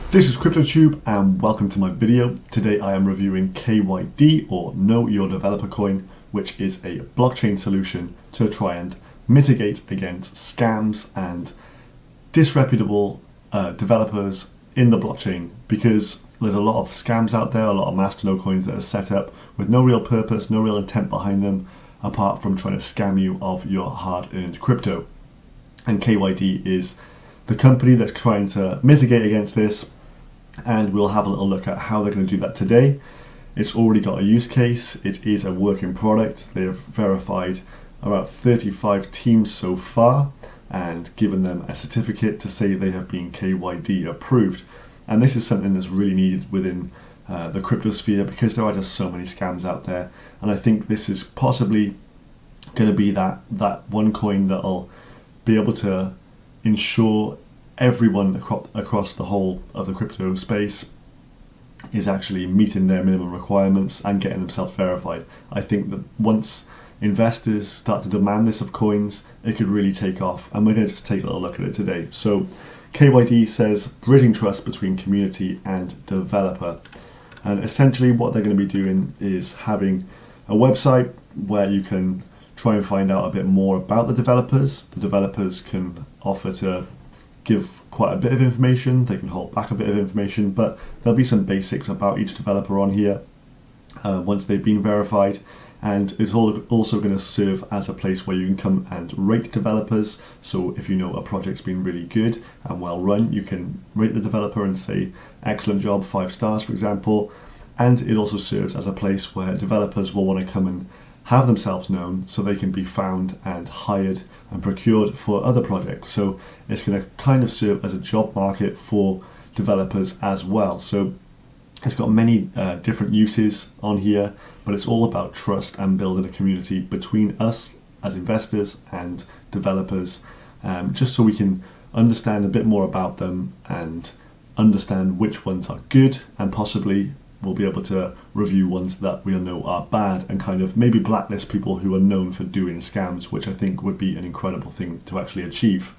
This is CryptoTube and welcome to my video. Today I am reviewing KYD, or Know Your Developer Coin, which is a blockchain solution to try and mitigate against scams and disreputable developers in the blockchain, because there's a lot of scams out there, a lot of masternode coins that are set up with no real purpose, no real intent behind them, apart from trying to scam you of your hard-earned crypto. And KYD is the company that's trying to mitigate against this, and we'll have a little look at how they're going to do that today. It's already got a use case, it is a working product. They have verified about 35 teams so far and given them a certificate to say they have been KYD approved. And this is something that's really needed within the crypto sphere, because there are just so many scams out there. And I think this is possibly going to be that one coin that'll be able to ensure everyone across the whole of the crypto space is actually meeting their minimum requirements and getting themselves verified. I think that once investors start to demand this of coins, it could really take off, and we're going to just take a little look at it today. So KYD says bridging trust between community and developer, and essentially what they're going to be doing is having a website where you can try and find out a bit more about the developers. The developers can offer to give quite a bit of information, they can hold back a bit of information, but there'll be some basics about each developer on here once they've been verified. And it's also going to serve as a place where you can come and rate developers. So if you know a project's been really good and well run, you can rate the developer and say, excellent job, 5 stars, for example. And it also serves as a place where developers will want to come and have themselves known so they can be found and hired and procured for other projects. So it's going to kind of serve as a job market for developers as well. So it's got many different uses on here, but it's all about trust and building a community between us as investors and developers, just so we can understand a bit more about them and understand which ones are good, and possibly we'll be able to review ones that we know are bad and kind of maybe blacklist people who are known for doing scams, which I think would be an incredible thing to actually achieve.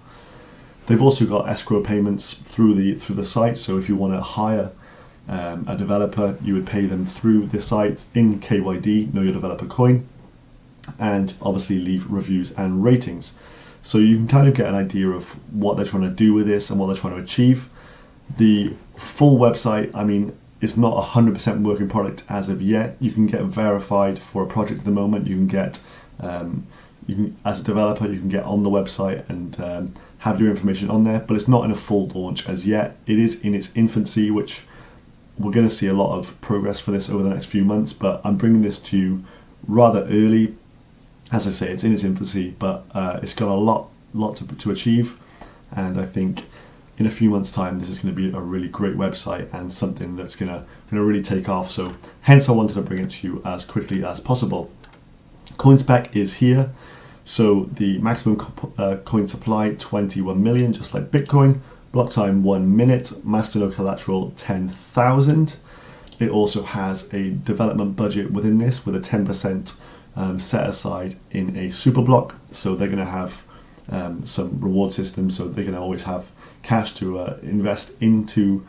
They've also got escrow payments through the site, so if you want to hire a developer, you would pay them through the site in KYD, Know Your Developer Coin, and obviously leave reviews and ratings. So you can kind of get an idea of what they're trying to do with this and what they're trying to achieve. The full website, I mean, it's not a 100% working product as of yet. You can get verified for a project at the moment. You can get, as a developer, you can get on the website and have your information on there, but it's not in a full launch as yet. It is in its infancy, which we're going to see a lot of progress for this over the next few months, but I'm bringing this to you rather early. As I say, it's in its infancy, but it's got a lot to achieve, and I think in a few months' time, this is going to be a really great website and something that's going to really take off. So hence I wanted to bring it to you as quickly as possible. Coin spec is here. So the maximum coin supply, 21 million, just like Bitcoin. Block time 1 minute. Masternode collateral 10,000. It also has a development budget within this with a 10% set aside in a super block. So they're going to have some reward systems, so they're going to always have cash to invest into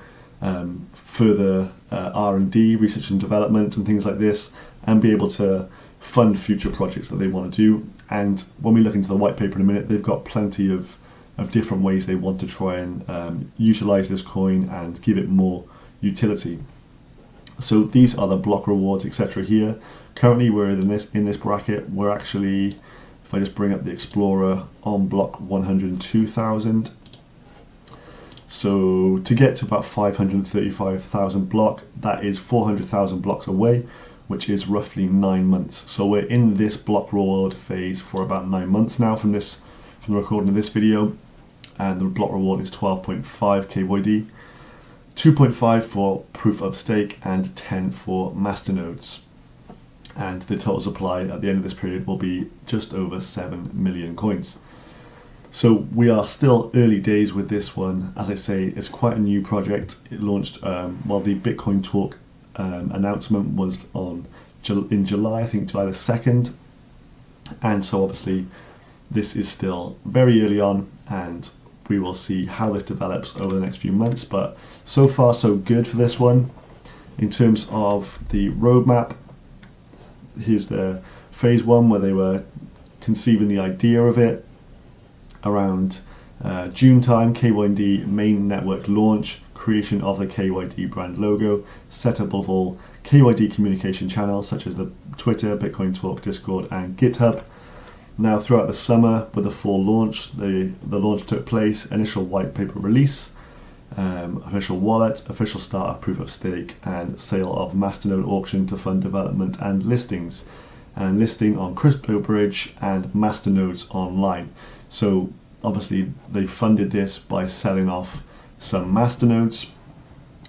further R&D, research and development and things like this, and be able to fund future projects that they want to do. And when we look into the white paper in a minute, they've got plenty of different ways they want to try and utilize this coin and give it more utility. So these are the block rewards, etc. here. Currently we're in this bracket. We're actually, if I just bring up the Explorer, on block 102,000. So to get to about 535,000 block, that is 400,000 blocks away, which is roughly 9 months. So we're in this block reward phase for about 9 months now from the recording of this video, and the block reward is 12.5 KYD, 2.5 for proof of stake, and 10 for masternodes. And the total supply at the end of this period will be just over 7 million coins. So we are still early days with this one. As I say, it's quite a new project. It launched while the Bitcoin Talk announcement was in July, I think July the 2nd. And so obviously this is still very early on, and we will see how this develops over the next few months, but so far so good for this one. In terms of the roadmap, here's the phase one where they were conceiving the idea of it. Around June time, KYD main network launch, creation of the KYD brand logo, setup of all KYD communication channels such as the Twitter, Bitcoin Talk, Discord and GitHub. Now throughout the summer with the full launch, the launch took place, initial white paper release, official wallet, official start of proof of stake, and sale of Masternode auction to fund development and listings, and listing on CryptoBridge and Masternodes online. So obviously they funded this by selling off some Masternodes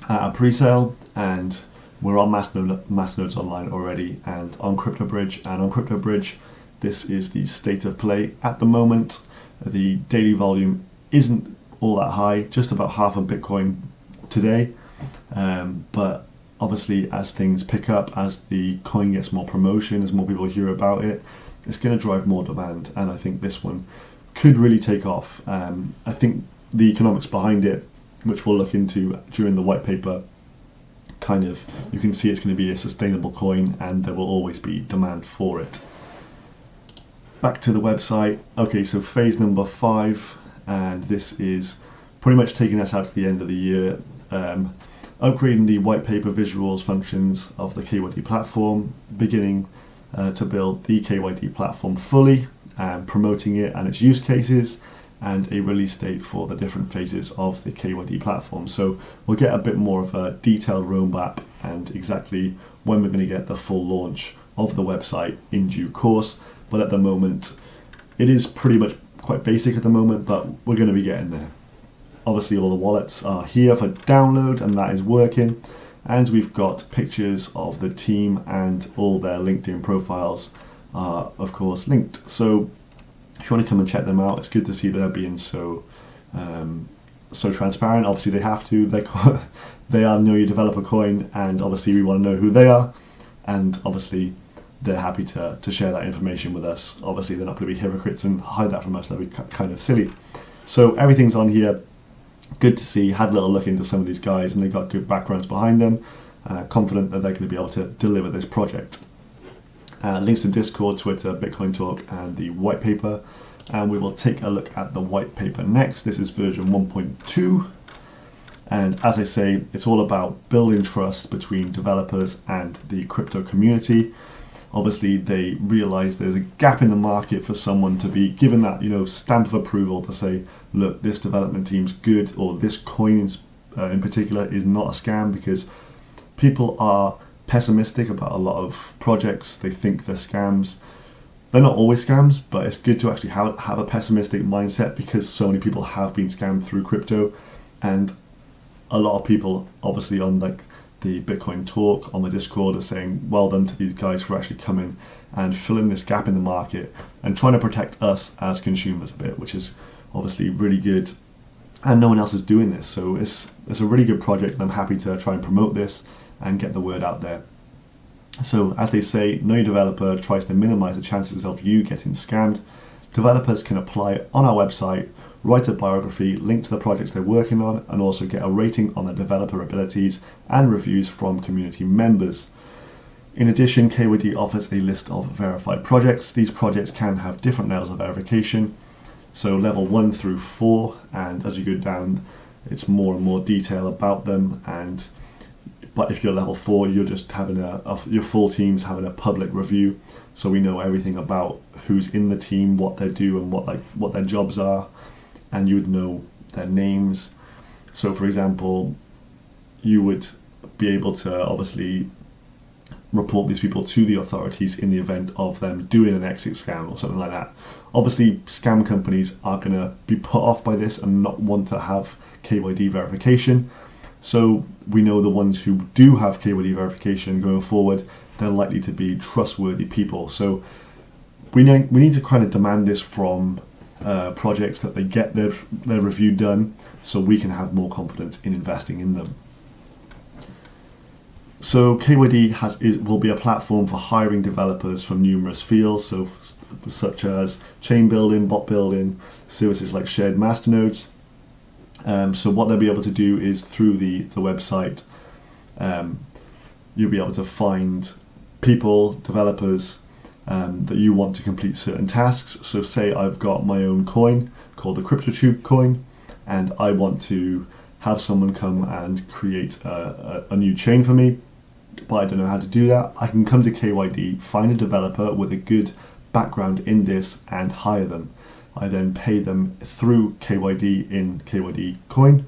at a pre-sale, and we're on Masternodes online already and on CryptoBridge. And on CryptoBridge, this is the state of play at the moment. The daily volume isn't all that high, just about half a Bitcoin today, but obviously as things pick up, as the coin gets more promotion, as more people hear about it, it's going to drive more demand, and I think this one could really take off. I think the economics behind it, which we'll look into during the white paper, kind of, you can see it's going to be a sustainable coin and there will always be demand for it. Back to the website. Okay, so phase number 5, and this is pretty much taking us out to the end of the year, upgrading the white paper visuals functions of the KYD platform, beginning to build the KYD platform fully, and promoting it and its use cases, and a release date for the different phases of the KYD platform. So we'll get a bit more of a detailed roadmap and exactly when we're going to get the full launch of the website in due course. But at the moment, it is pretty much quite basic at the moment, but we're going to be getting there. Obviously all the wallets are here for download and that is working, and we've got pictures of the team and all their LinkedIn profiles are of course linked. So if you want to come and check them out, it's good to see they're being so transparent. Obviously they have to, they are Know Your Developer coin, and obviously we want to know who they are, and obviously they're happy to share that information with us. Obviously they're not going to be hypocrites and hide that from us, that'd be kind of silly. So everything's on here. Good to see. Had a little look into some of these guys and they've got good backgrounds behind them. Confident that they're going to be able to deliver this project. Links to Discord, Twitter, Bitcoin Talk and the white paper, and we will take a look at the white paper next. This is version 1.2, and as I say, it's all about building trust between developers and the crypto community. Obviously they realize there's a gap in the market for someone to be given that, stamp of approval to say, look, this development team's good, or this coin in particular is not a scam, because people are pessimistic about a lot of projects. They think they're scams. They're not always scams, but it's good to actually have a pessimistic mindset, because so many people have been scammed through crypto, and a lot of people obviously on the Bitcoin Talk on the Discord are saying well done to these guys for actually coming and filling this gap in the market and trying to protect us as consumers a bit, which is obviously really good, and no one else is doing this, so it's a really good project, and I'm happy to try and promote this and get the word out there. So as they say, Know Your Developer tries to minimize the chances of you getting scammed. Developers can apply on our website, write a biography, link to the projects they're working on, and also get a rating on their developer abilities and reviews from community members. In addition, KYD offers a list of verified projects. These projects can have different levels of verification, so level 1 through 4, and as you go down, it's more and more detail about them. But if you're level 4, you're just having your full team's having a public review, so we know everything about who's in the team, what they do, and what their jobs are, and you would know their names. So for example, you would be able to obviously report these people to the authorities in the event of them doing an exit scam or something like that. Obviously scam companies are going to be put off by this and not want to have KYD verification. So we know the ones who do have KYD verification going forward, they're likely to be trustworthy people. So we need to kind of demand this from projects, that they get their review done, so we can have more confidence in investing in them. So KYD will be a platform for hiring developers from numerous fields, so such as chain building, bot building, services like shared masternodes. So what they'll be able to do is through the website, you'll be able to find people, developers, that you want to complete certain tasks. So say I've got my own coin called the CryptoTube coin, and I want to have someone come and create a new chain for me, but I don't know how to do that. I can come to KYD, find a developer with a good background in this and hire them. I then pay them through KYD in KYD coin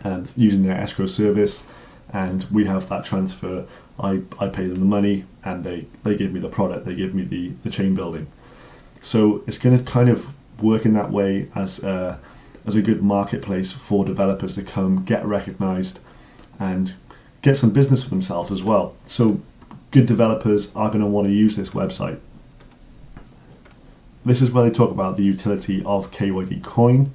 and using their escrow service, and we have that transfer. I pay them the money and they give me the product, they give me the chain building. So it's going to kind of work in that way as a good marketplace for developers to come get recognized and get some business for themselves as well. So good developers are going to want to use this website. This is where they talk about the utility of KYD coin.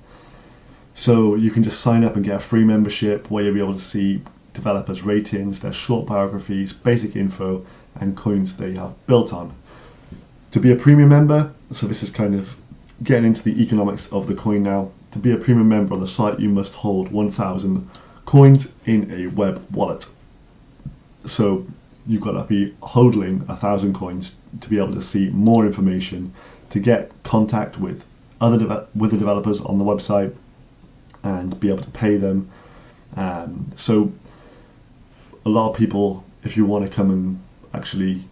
So you can just sign up and get a free membership where you'll be able to see developers' ratings, their short biographies, basic info, and coins they have built on. To be a premium member, so this is kind of getting into the economics of the coin now. To be a premium member on the site, you must hold 1,000 coins in a web wallet. So you've got to be holding 1,000 coins to be able to see more information, to get contact with the developers on the website, and be able to pay them. So a lot of people, if you want to come and actually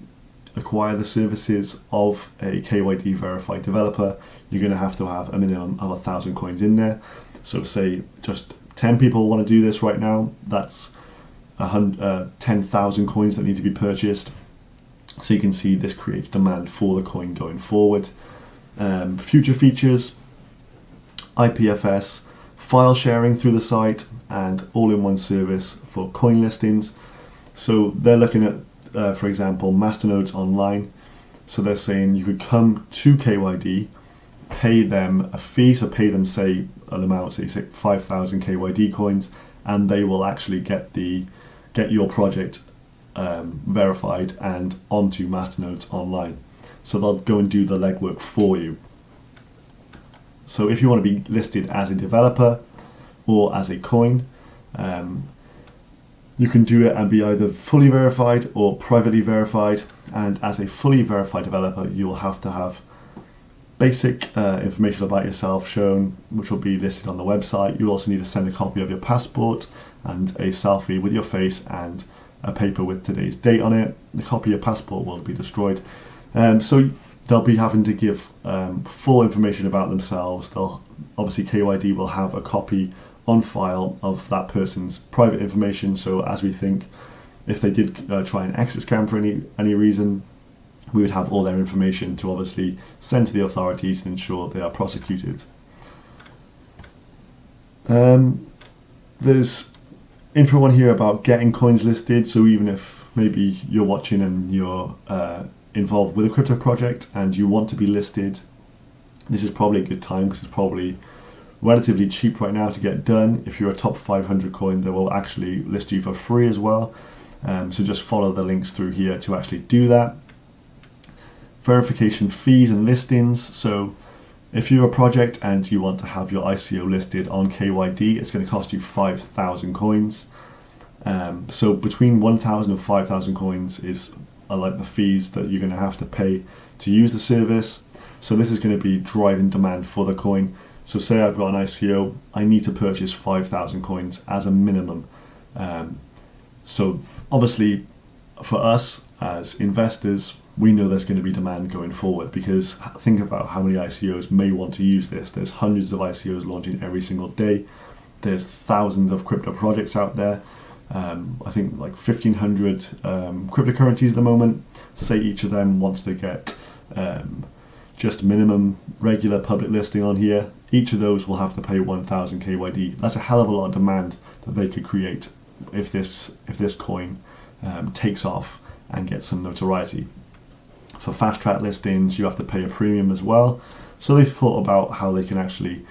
acquire the services of a KYD verified developer, you're going to have a minimum of 1,000 coins in there. So say just 10 people want to do this right now, that's 10,000 coins that need to be purchased. So you can see this creates demand for the coin going forward. Future features, IPFS, file sharing through the site, and all-in-one service for coin listings. So they're looking at, for example, masternodes online. So they're saying you could come to KYD, pay them a fee, so pay them say an amount, say 5,000 KYD coins, and they will actually get your project verified and onto masternodes online. So they'll go and do the legwork for you. So if you want to be listed as a developer or as a coin, you can do it and be either fully verified or privately verified. And as a fully verified developer, you'll have to have basic information about yourself shown, which will be listed on the website. You'll also need to send a copy of your passport and a selfie with your face and a paper with today's date on it. The copy of your passport will be destroyed. So they'll be having to give full information about themselves. Obviously KYD will have a copy on file of that person's private information. So as we think, if they did try and exit scam for any reason, we would have all their information to obviously send to the authorities and ensure they are prosecuted. There's info on here about getting coins listed. So even if maybe you're watching and you're involved with a crypto project and you want to be listed, this is probably a good time because it's probably relatively cheap right now to get done. If you're a top 500 coin, they will actually list you for free as well. So just follow the links through here to actually do that. Verification fees and listings. So if you're a project and you want to have your ICO listed on KYD, it's going to cost you 5,000 coins. So between 1,000 and 5,000 coins are like the fees that you're going to have to pay to use the service. So this is going to be driving demand for the coin. So say I've got an ICO, I need to purchase 5,000 coins as a minimum. So obviously for us as investors, we know there's going to be demand going forward, because think about how many ICOs may want to use this. There's hundreds of ICOs launching every single day. There's thousands of crypto projects out there. I think like 1,500 cryptocurrencies at the moment. Say each of them wants to get just minimum regular public listing on here. Each of those will have to pay 1,000 KYD. That's a hell of a lot of demand that they could create if this coin takes off and gets some notoriety. For fast track listings, you have to pay a premium as well. So they've thought about how they can actually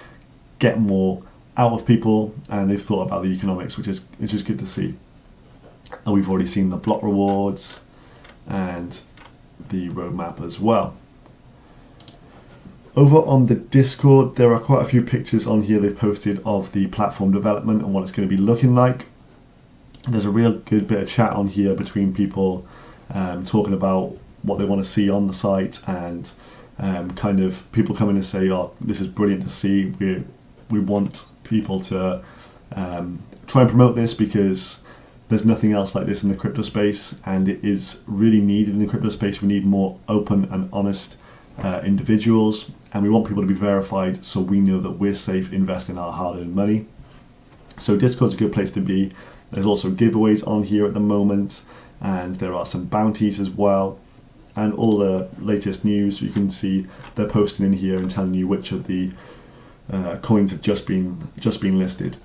get more out of people, and they've thought about the economics, which is good to see. And we've already seen the block rewards and the roadmap as well. Over on the Discord, there are quite a few pictures on here they've posted of the platform development and what it's going to be looking like. There's a real good bit of chat on here between people talking about what they want to see on the site, and kind of people coming and say, oh, this is brilliant to see. We want people to try and promote this because there's nothing else like this in the crypto space, and it is really needed in the crypto space. We need more open and honest individuals, and we want people to be verified so we know that we're safe investing our hard-earned money. So Discord's a good place to be. There's also giveaways on here at the moment, and there are some bounties as well, and all the latest news you can see they're posting in here and telling you which of the coins have just been listed.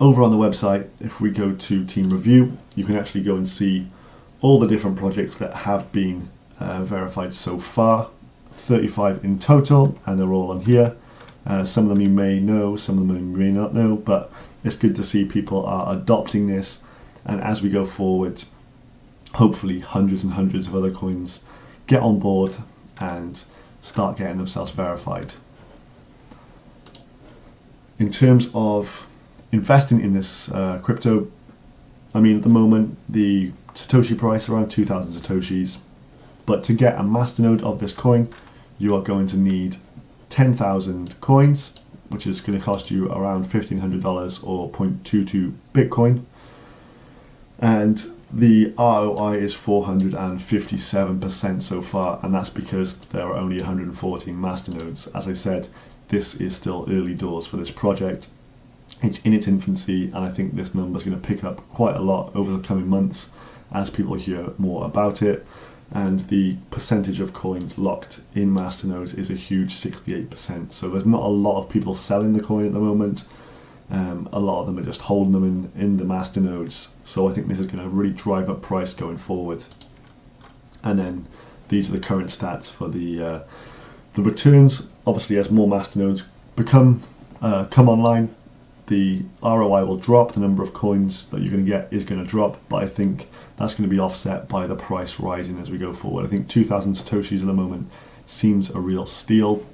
Over on the website, if we go to team review, you can actually go and see all the different projects that have been verified so far. 35 in total, and they're all on here. Some of them you may know, some of them you may not know, but it's good to see people are adopting this, and as we go forward, hopefully hundreds and hundreds of other coins get on board and start getting themselves verified. In terms of investing in this crypto, I mean, at the moment the Satoshi price around 2,000 Satoshis, but to get a masternode of this coin, you are going to need 10,000 coins, which is going to cost you around $1,500 or 0.22 Bitcoin, and the ROI is 457% so far, and that's because there are only 114 masternodes. As I said, this is still early doors for this project. It's in its infancy, and I think this number is going to pick up quite a lot over the coming months as people hear more about it. And the percentage of coins locked in masternodes is a huge 68%. So there's not a lot of people selling the coin at the moment. A lot of them are just holding them in the masternodes. So I think this is going to really drive up price going forward. And then these are the current stats for the returns. Obviously, as more masternodes come online, the ROI will drop. The number of coins that you're going to get is going to drop, but I think that's going to be offset by the price rising as we go forward. I think 2,000 Satoshis at the moment seems a real steal.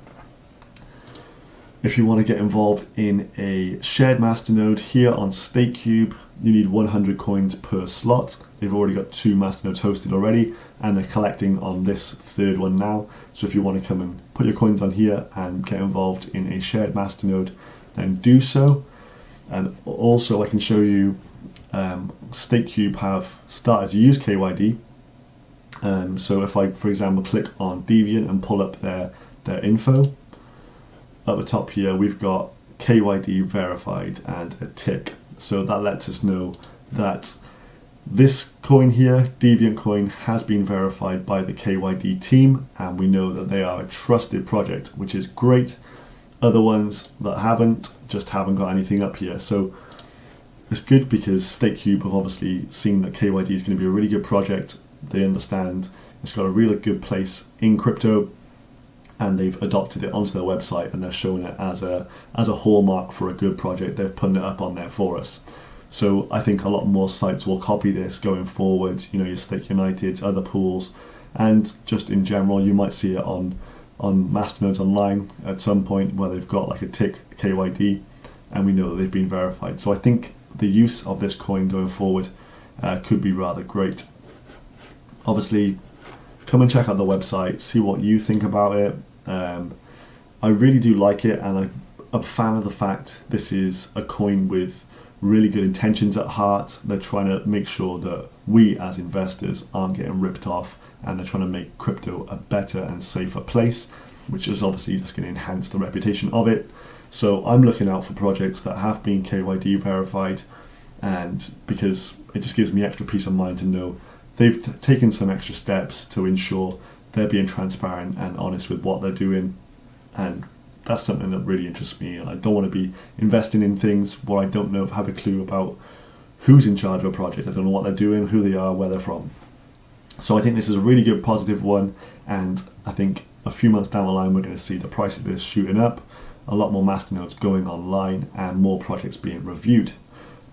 If you want to get involved in a shared masternode here on StakeCube, you need 100 coins per slot. They've already got 2 masternodes hosted already, and they're collecting on this third one now. So if you want to come and put your coins on here and get involved in a shared masternode, then do so. And also I can show you StakeCube have started to use KYD. So if I, for example, click on Deviant and pull up their info, at the top here we've got KYD verified and a tick. So that lets us know that this coin here, Deviant coin, has been verified by the KYD team, and we know that they are a trusted project, which is great. Other ones that haven't just haven't got anything up here. So it's good because StakeCube have obviously seen that KYD is going to be a really good project. They understand it's got a really good place in crypto, and they've adopted it onto their website, and they're showing it as a hallmark for a good project. They're putting it up on there for us. So I think a lot more sites will copy this going forward. You know, your Stake United, other pools, and just in general, you might see it on masternodes online at some point where they've got like a tick KYD, and we know that they've been verified. So I think the use of this coin going forward could be rather great. Obviously, come and check out the website, see what you think about it. I really do like it, and I'm a fan of the fact this is a coin with really good intentions at heart. They're trying to make sure that we as investors aren't getting ripped off, and they're trying to make crypto a better and safer place, which is obviously just going to enhance the reputation of it. So I'm looking out for projects that have been KYD verified, and because it just gives me extra peace of mind to know they've taken some extra steps to ensure they're being transparent and honest with what they're doing. And that's something that really interests me. I don't want to be investing in things where I don't know, have a clue about who's in charge of a project. I don't know what they're doing, who they are, where they're from. So I think this is a really good positive one, and I think a few months down the line we're going to see the price of this shooting up, a lot more masternodes going online, and more projects being reviewed.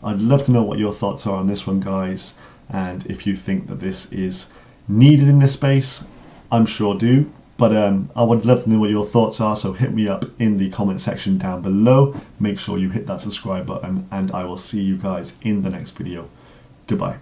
I'd love to know what your thoughts are on this one, guys, and if you think that this is needed in this space. I'm sure do, but I would love to know what your thoughts are, so hit me up in the comment section down below. Make sure you hit that subscribe button, and I will see you guys in the next video. Goodbye.